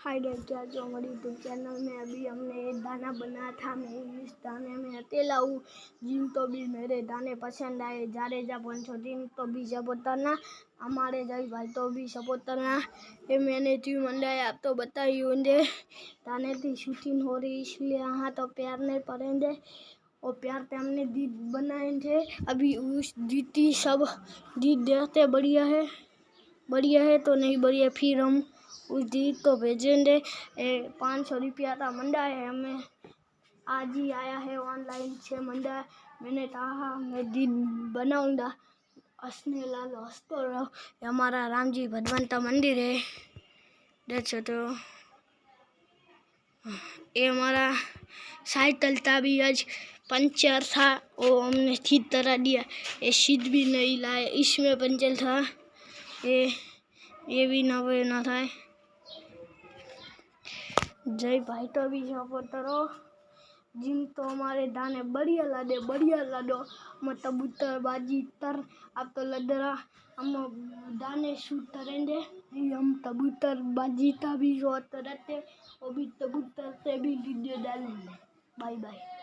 Hi guys, क्या जो हमारे यूट्यूब चैनल में अभी हमने एक दाना बनाया था। मैं इस दाने में अकेला हूँ। जिन तो भी मेरे दाने पसंद आए, जाडेजा 503 तो भी सपोर्ट करना, हमारे जय भाई तो भी सपोर्ट करना। ये मैंने क्यों मंगाया आप तो बताइए होंगे। दाने की शूटिंग हो रही इसलिए यहाँ तो प्यार नहीं पड़ेंगे और प्यार पे हमने दीद बनाए थे। अभी उस दीदी सब दीद देखते बढ़िया है तो नहीं बढ़िया, फिर हम उस दीद को भेजेंगे। 500 रुपया था मंडा है, हमें आज ही आया है ऑनलाइन से मंडा। मैंने कहा मैं दीद बनाऊंगा। हंसने लालो, हंसतो रहो। हमारा राम जी भगवान का मंदिर है, देख सकते हो। ये हमारा साइकिल था भी आज पंचर था, वो हमने ठीक करा दिया। ये सीट भी नहीं लाए, इसमें पंचर था। ये भी नवे ना था। जय भाई तो भी सपोर्ट करो। जिन तो हमारे दाने बढ़िया लाडो हम कबूतर बाजी तर आप तो लदरा हम दाने शूट करेंगे। हम कबूतर बाजी का भी शॉट करते और भी कबूतर से भी वीडियो डालेंगे। Bye bye.